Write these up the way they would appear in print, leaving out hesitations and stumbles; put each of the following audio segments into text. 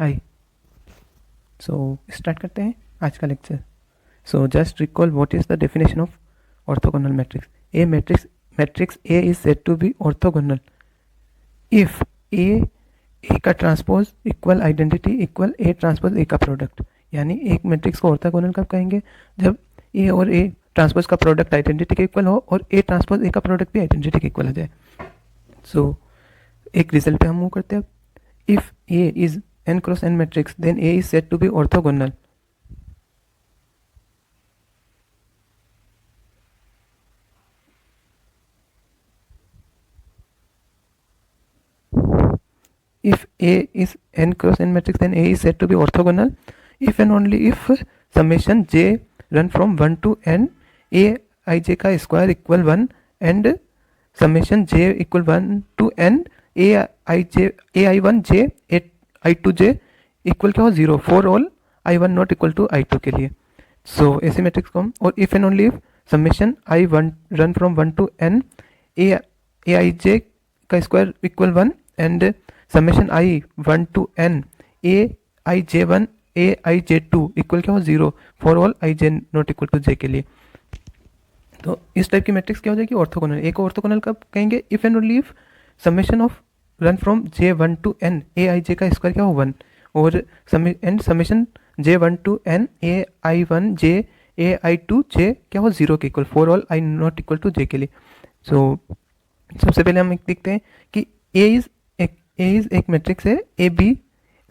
आई। So start करते हैं आज का lecture. So just recall what is the definition of orthogonal matrix. A matrix A is said to be orthogonal if A का transpose equal identity equal A transpose A का product. यानी एक matrix को orthogonal कब कहेंगे? जब ए और A transpose का प्रोडक्ट आइडेंटिटी के इक्वल हो और ए ट्रांसपोज ए का प्रोडक्ट भी आइडेंटिटी के इक्वल आ जाए। सो एक रिजल्ट पे हम मूव करते हैं। If A is n cross n matrix, then A is said to be orthogonal. If A is n cross n matrix, then A is said to be orthogonal if and only if summation j run from 1 to n a ij का square equal 1 and summation j equal 1 to n a i1 j i2 j equal क्या हो 0 for all i1 not equal to i2 के लिए। So ऐसे matrix को हम और if and only if summation i1 run from 1 to n A I J का square equal 1 and summation i1 to n A I J 1 A I J 2 equal क्या हो 0 for all I J not equal to J के लिए। तो इस type की matrix क्या हो जाएगी? ऑर्थोगोनल। एक ऑर्थोगोनल कब कहेंगे? If and only if summation of run from j1 to n A I J का स्क्वायर क्या हो 1 और and summation j1 to n A I one J A I two J क्या हो 0 के equal for all I not equal to J के लिए। सो सबसे पहले हम देखते हैं कि ए इज एक मैट्रिक्स है A B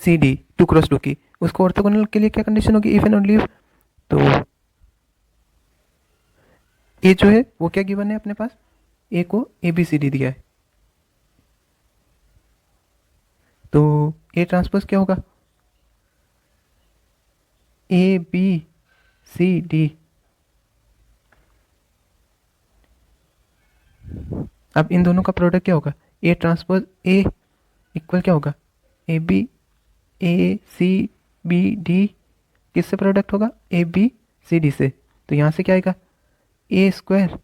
C D 2 cross 2 की। उसको ऑर्थोगोनल के लिए क्या कंडीशन होगी? If and only if. तो ए जो है वो क्या गिवन है अपने पास? ए को ए बी सी डी दिया है, तो ए ट्रांसपोज क्या होगा? A B C D. अब इन दोनों का प्रोडक्ट क्या होगा? ए ट्रांसपोज ए इक्वल क्या होगा? A B A C B D किससे प्रोडक्ट होगा? ए बी सी डी से। तो यहाँ से क्या आएगा? A square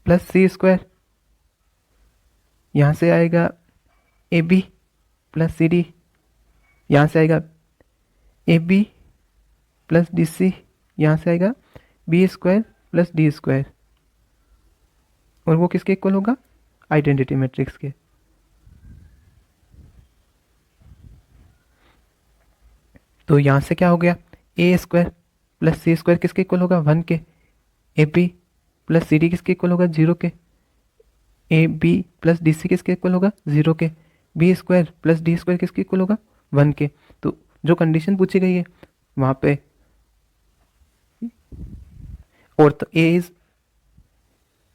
plus C square, यहाँ से आएगा A B plus C D, यहाँ से आएगा A B plus D C, यहाँ से आएगा B square plus D square, और वो किसके इक्वल होगा? आइडेंटिटी मैट्रिक्स के। तो यहाँ से क्या हो गया? A square plus C square किसके इक्वल होगा? 1 के। A B plus C D किसके इक्वल होगा? 0 के। A B plus D C किसके इक्वल होगा? 0 के। B square plus D square किसके इक्वल होगा? 1 के। तो जो कंडीशन पूछी गई है वहाँ पे और तो ए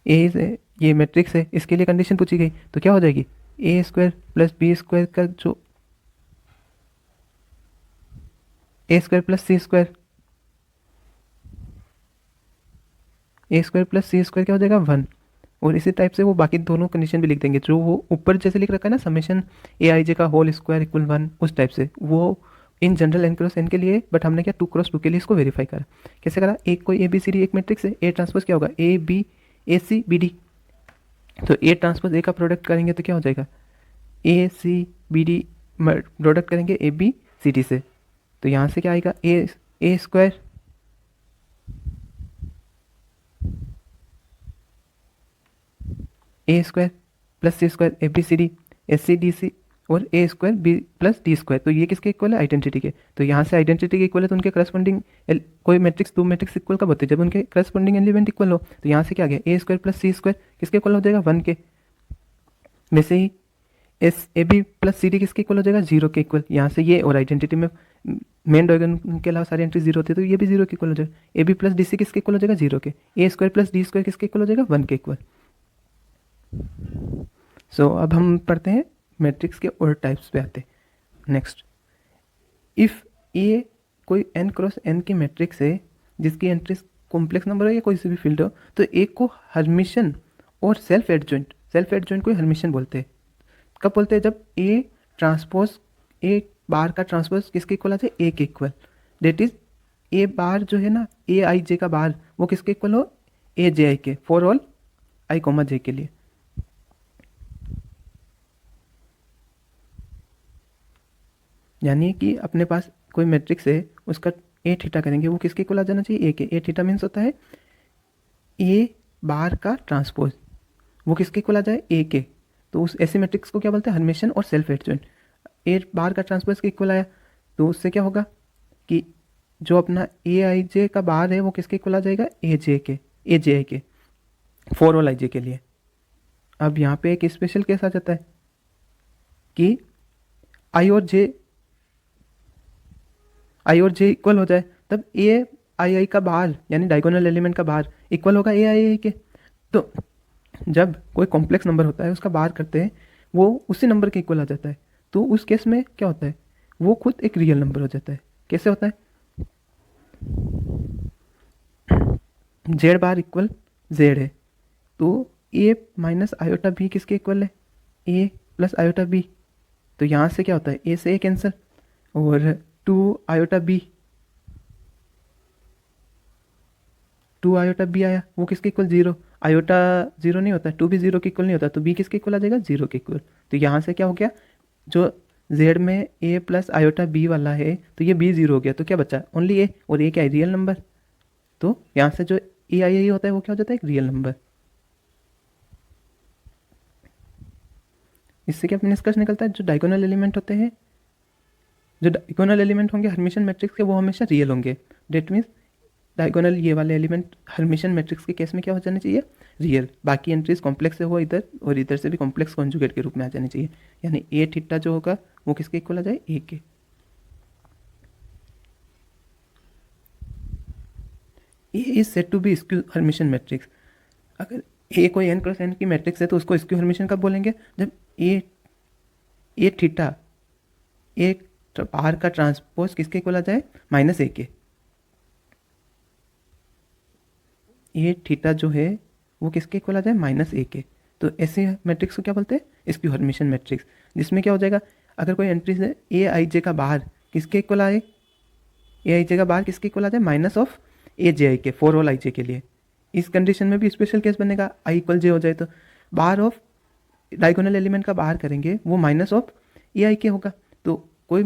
इज ये मैट्रिक्स है, इसके लिए कंडीशन पूछी गई तो क्या हो जाएगी? ए स्क्वायर प्लस बी स्क्वायर का जो ए square plus C square, A square plus C square क्या हो जाएगा? 1। और इसी टाइप से वो बाकी दोनों कंडीशन भी लिख देंगे जो वो ऊपर जैसे लिख रखा है ना, समेशन ए आई जे का होल स्क्वायर इक्वल 1, उस टाइप से वो in general N cross N के लिए। बट हमने क्या 2 क्रॉस 2 के लिए इसको वेरीफाई करा। कैसे करा? एक कोई ए बी सी डी एक मैट्रिक्स है, ए ट्रांसपोज क्या होगा? A B A C B D. तो ए ट्रांसपोज ए का प्रोडक्ट करेंगे तो क्या हो जाएगा? ए सी बी डी प्रोडक्ट करेंगे ए बी सी डी से। तो यहाँ से क्या आएगा? A square A square plus C square A B C D S C D C और A square B plus D square. तो ये किसके इक्वल है? आइडेंटिटी के। तो यहाँ से आइडेंटिटी के इक्वल है तो उनके करस्पॉन्डिंग कोई मैट्रिक्स 2 मैट्रिक्स इक्वल कब होते हैं? जब उनके करस्पॉन्डिंग एलिमेंट इक्वल हो। तो यहाँ से क्या आ गया? A square plus C square किसके इक्वल हो जाएगा? 1 के। वैसे ही S A B plus C D किसके इक्वल हो जाएगा? 0 के इक्वल। यहाँ से ये और आइडेंटिटी में मेन डायगोनल के अलावा सारी एंट्री 0 होती है, तो ये भी 0 के इक्वल हो जाएगा। A B plus D C किसके इक्वल हो जाएगा? 0 के। A square plus D square किसके इक्वल हो जाएगा? 1 के इक्वल। सो अब हम पढ़ते हैं मैट्रिक्स के और टाइप्स पे आते हैं। नेक्स्ट, इफ़ ए कोई n क्रॉस n की मैट्रिक्स है जिसकी एंट्रीज कॉम्प्लेक्स नंबर है या कोई से भी फील्ड हो, तो एक को हर्मिशन और सेल्फ एडजॉइंट को हर्मिशन बोलते हैं। कब बोलते हैं? जब ए ट्रांसपोज ए बार का ट्रांसपोज किसके इक्वल आ जाए? ए के इक्वल। डेट इज ए बार जो है ना, ए आई जे का बार वो किसके इक्वल हो? ए जे आई के, फॉर ऑल आई कॉमा जे के लिए। यानी कि अपने पास कोई मैट्रिक्स है, उसका ए थीटा करेंगे, वो किसके इक्वल आ जाना चाहिए, ए के। ए थीटा मीन्स होता है ए बार का ट्रांसपोज, वो किसके इक्वल आ जाए, ए के। तो उस ऐसे मैट्रिक्स को क्या बोलते हैं, हर्मिशन और सेल्फ एडजॉइंट। ए बार का ट्रांसपोज के इक्वल आया तो उससे क्या होगा कि जो अपना ए आई जे का बार है वो किसके इक्वल आ जाएगा, ए जे के, ए जे आई के, फॉर ऑल आई जे के लिए। अब यहाँ पे एक स्पेशल केस आ जाता है कि आई और जे इक्वल हो जाए, तब ए आई आई का बार यानी डायगोनल एलिमेंट का बार इक्वल होगा ए आई आई के। तो जब कोई कॉम्प्लेक्स नंबर होता है उसका बार करते हैं वो उसी नंबर के इक्वल आ जाता है, तो उस केस में क्या होता है, वो खुद एक रियल नंबर हो जाता है। कैसे होता है, जेड बार इक्वल जेड है, तो ए माइनस आयोटा बी किसके इक्वल है, ए प्लस आयोटा बी। तो यहाँ से क्या होता है, ए से ए कैंसिल, और टू आयोटा बी आया, वो किसके इक्वल, जीरो। आयोटा जीरो नहीं होता, टू भी जीरो के इक्वल नहीं होता, तो बी किसके इक्वल आ जाएगा, जीरो के इक्वल। तो यहाँ से क्या हो गया, जो जेड में ए प्लस आयोटा बी वाला है तो ये बी जीरो हो गया, तो क्या बचा, ओनली ए, और ए क्या है, रियल नंबर। तो यहाँ से जो ए आई आई होता है वो क्या हो जाता है, एक रियल नंबर। इससे क्या निष्कर्ष निकलता है, जो डायगोनल एलिमेंट होते हैं, जो डायगोनल एलिमेंट होंगे हर्मिशन मैट्रिक्स के, वो हमेशा रियल होंगे। डेट मीन्स डायगोनल ये वाले एलिमेंट हर्मिशन मैट्रिक्स के केस में क्या हो जाना चाहिए, रियल। बाकी एंट्रीज कॉम्प्लेक्स से हो इधर, और इधर से भी कॉम्प्लेक्स कॉन्जुगेट के रूप में आ जानी चाहिए। यानी ए थीटा जो होगा वो किसके इक्वल आ जाए, ए के। A is said to be skew hermitian matrix. अगर ए कोई एन क्रॉस एन की मैट्रिक्स है तो उसको स्क्यू हर्मिशन कब बोलेंगे, जब ए थीटा ए बाहर का ट्रांसपोज किसके इक्वल आ जाए, माइनस ए के। ए थीटा जो है वो किसके इक्वल आ जाए, माइनस ए के। तो ऐसे मैट्रिक्स को क्या बोलते हैं, स्क्यू हर्मिशन मैट्रिक्स, जिसमें क्या हो जाएगा, अगर कोई एंट्री से ए आई जे का बाहर किसके इक्वल आए, ए आई जे का बाहर किसके इक्वल आ जाए, माइनस ऑफ ए जे आई के, फॉर ऑल आई जे के लिए। इस कंडीशन में भी स्पेशल केस बनेगा, आई इक्वल जे हो जाए तो बाहर ऑफ डायगोनल एलिमेंट का बाहर करेंगे वो माइनस ऑफ ए आई के होगा। तो कोई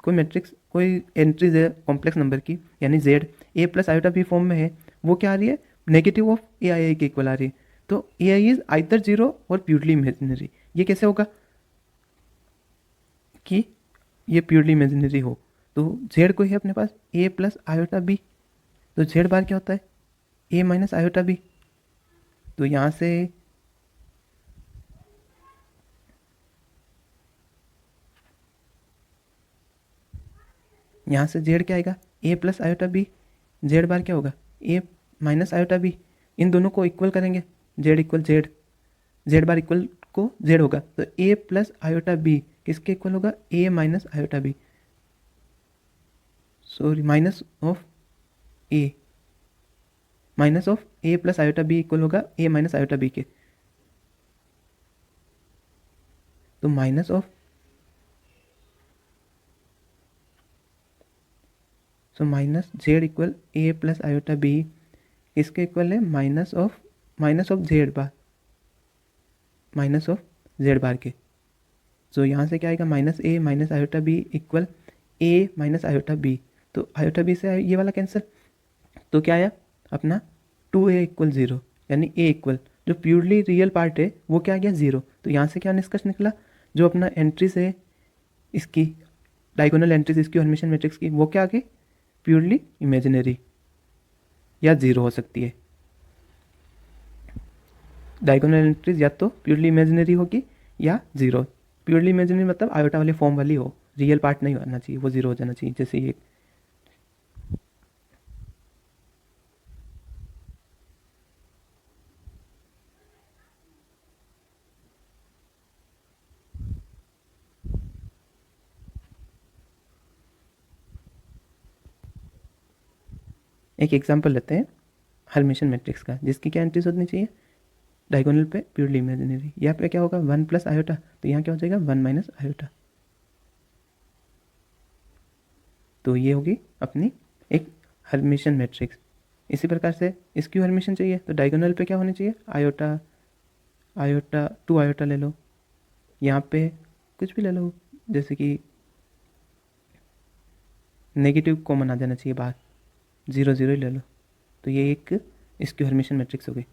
मैट्रिक्स, कोई एंट्रीज है कॉम्प्लेक्स नंबर की, यानी Z A plus iota B form में है, वो क्या आ रही है, नेगेटिव ऑफ ए आई के इक्वल आ रही है। तो ए आई इज आइदर जीरो और प्योरली इमेजिनरी। ये कैसे होगा कि ये प्योरली इमेजिनरी हो, तो जेड को है अपने पास ए प्लस आयोटा बी, तो जेड बार क्या होता है, ए माइनस आयोटा बी। तो यहाँ से जेड क्या आएगा, A plus iota B, Z bar क्या होगा, ए माइनस आयोटा बी। इन दोनों को इक्वल करेंगे, Z equal Z, Z bar equal को जेड होगा, तो ए प्लस आयोटा बी किसके इक्वल होगा, A minus iota B, sorry minus of A, minus of A plus iota B equal होगा ए माइनस आयोटा बी के। तो minus of, so minus Z equal A plus iota B किसके equal है, minus of Z bar, minus of Z bar के। So यहाँ से क्या आएगा, minus A minus iota B equal A minus iota B. तो आयोटा बी से ये वाला कैंसिल, तो क्या आया अपना 2a इक्वल ज़ीरो, यानी ए इक्वल जो प्योरली रियल पार्ट है वो क्या आ गया, ज़ीरो। तो यहाँ से क्या निष्कर्ष निकला, जो अपना एंट्रीज है इसकी डायगोनल एंट्रीज इसकी हर्मिशन मैट्रिक्स की, वो क्या आ गई, प्योरली इमेजिनरी या ज़ीरो हो सकती है। डायगोनल एंट्रीज या तो प्योरली इमेजिनरी होगी या ज़ीरो। प्योरली इमेजिनरी मतलब आयोटा वाली फॉर्म वाली हो, रियल पार्ट नहीं होना चाहिए, वो ज़ीरो हो जाना चाहिए। जैसे ये एक एग्जांपल लेते हैं हर्मिशन मैट्रिक्स का, जिसकी क्या एंट्रीज होनी चाहिए, डायगोनल पे प्योरली इमेजिनरी। यहाँ पे क्या होगा, वन प्लस आयोटा, तो यहाँ क्या हो जाएगा, वन माइनस आयोटा। तो ये होगी अपनी एक हर्मिशन मैट्रिक्स। इसी प्रकार से इसकी हर्मिशन चाहिए तो डायगोनल पे क्या होनी चाहिए, टू आयोटा ले लो, यहाँ पे कुछ भी ले लो, जैसे कि नेगेटिव कॉमन आ जाना चाहिए बाहर, 0 0 ही ले लो, तो ये एक स्क्यू हर्मिटियन मैट्रिक्स हो गई।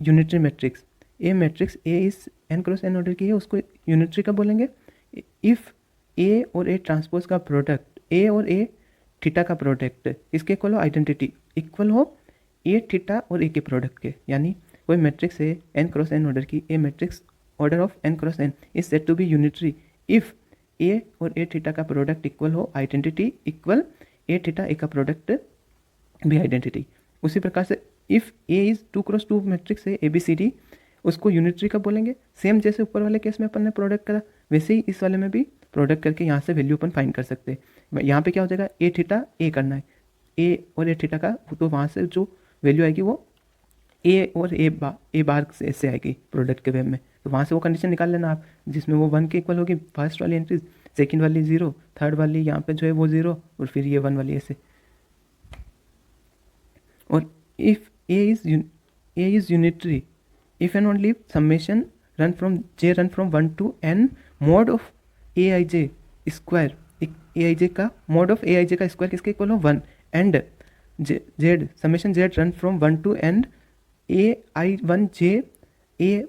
Unitary matrix, A matrix A is N cross N order की है, उसको यूनिटरी का बोलेंगे इफ़ ए और ए ट्रांसपोज का प्रोडक्ट, ए और ए थीटा का प्रोडक्ट इसके इक्वल हो, आइडेंटिटी इक्वल हो ए थीटा और ए के प्रोडक्ट के, यानी कोई मैट्रिक्स है एन क्रॉस एन ऑर्डर की, A matrix order of N cross N is said to be unitary if A और ए थीटा का प्रोडक्ट इक्वल हो, identity equal A theta A का प्रोडक्ट भी आइडेंटिटी। उसी प्रकार से if A is 2 cross 2 matrix है ए बी सी डी, उसको यूनिटरी का बोलेंगे। सेम जैसे ऊपर वाले केस में अपन ने प्रोडक्ट करा, वैसे ही इस वाले में भी प्रोडक्ट करके यहाँ से वैल्यू अपन फाइंड कर सकते हैं। यहाँ पे क्या हो जाएगा, ए थीटा ए करना है, ए और ए थीटा का, तो वहाँ से जो वैल्यू आएगी वो ए और ए बार से आएगी प्रोडक्ट के वे में, तो वहाँ से वो कंडीशन निकाल लेना आप, जिसमें वो 1 के इक्वल होगी फर्स्ट वाली एंट्री, सेकंड वाली 0, थर्ड वाली यहाँ पे जो है वो 0, और फिर ये 1 वाली ऐसे। और if A is unitary if and only summation run from 1 to n mod of A I J square, A I J का mod of A I J का स्क्वायर किसके इक्वल हो 1, and Z summation Z run from 1 to n A I 1 J A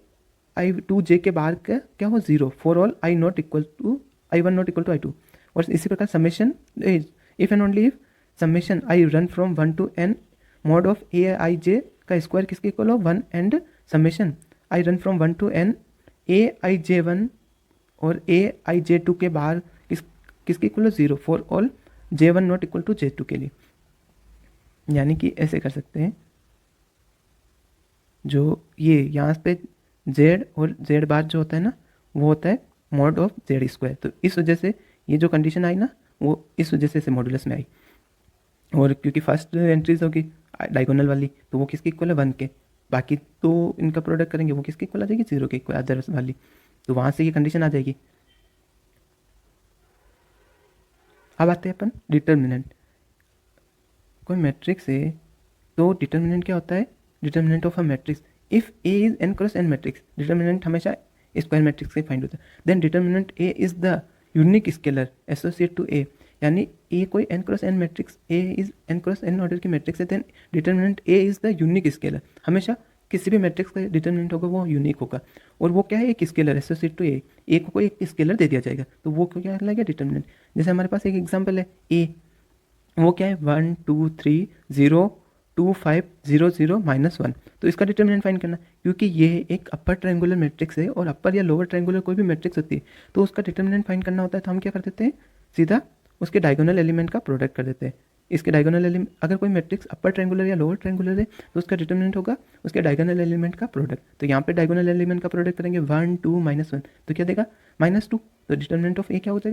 I 2 J के बाहर का क्या हो 0 for all I not equal to I 1 not equal to I 2। और इसी प्रकार summation if and only if summation I run from 1 to n mod of A I J का square किसके इक्वल हो 1, and summation I run from 1 to n A I J 1 और ए I J 2 के बाहर किसके इक्वल हो 0 for all J 1 not equal to J 2 के लिए। यानी कि ऐसे कर सकते हैं, जो ये यहाँ पे z और z बार जो होता है ना, वो होता है मॉड ऑफ z स्क्वायर, तो इस वजह से ये जो कंडीशन आई ना, वो इस वजह से इसे मॉडुलस में आई। और क्योंकि फर्स्ट एंट्रीज होगी डायगोनल वाली, तो वो किसके इक्वल है 1 के, बाकी तो इनका प्रोडक्ट करेंगे वो किसके इक्वल आ जाएगी 0 के इक्वल अदर वाली, तो वहाँ से ये कंडीशन आ जाएगी। अब आते हैं अपन डिटर्मिनेंट। कोई मैट्रिक्स है तो डिटर्मिनेंट क्या होता है, determinant of a matrix if A is N cross N matrix, determinant हमेशा स्क्वायर मैट्रिक्स से फाइंड होता है। Then determinant A is the unique scalar associate to A, यानी ए कोई N cross N matrix, A is N cross N order की matrix है, then determinant A is the unique scalar, हमेशा किसी भी मैट्रिक्स का डिटर्मिनेंट होगा वो यूनिक होगा, और वो क्या है एक स्केलर एसोसिएट टू ए को कोई एक स्केलर दे दिया जाएगा, तो वो क्या लगेगा डिटर्मिनेंट। जैसे हमारे पास एक एग्जाम्पल है ए, वो क्या है 1 2 3 0 2 5 0 0 -1, तो इसका डिटर्मिनेंट फाइंड करना, क्योंकि ये एक अपर ट्रायंगुलर मैट्रिक्स है और अपर या लोअर ट्रायंगुलर कोई भी मैट्रिक्स होती है तो उसका डिटर्मिनेंट फाइंड करना होता है, तो हम क्या कर देते हैं सीधा उसके डायगोनल एलिमेंट का प्रोडक्ट कर देते हैं। इसके डायगोनल एलिमेंट, अगर कोई मैट्रिक्स अपर ट्रायंगुलर या लोअर ट्रायंगुलर है तो उसका डिटर्मिनेंट होगा उसके डायगोनल एलिमेंट का प्रोडक्ट, तो यहाँ पे डायगोनल एलिमेंट का प्रोडक्ट करेंगे 1 2 -1, तो क्या देगा -2, तो डिटर्मिनेंट ऑफ ए क्या हो जाएगा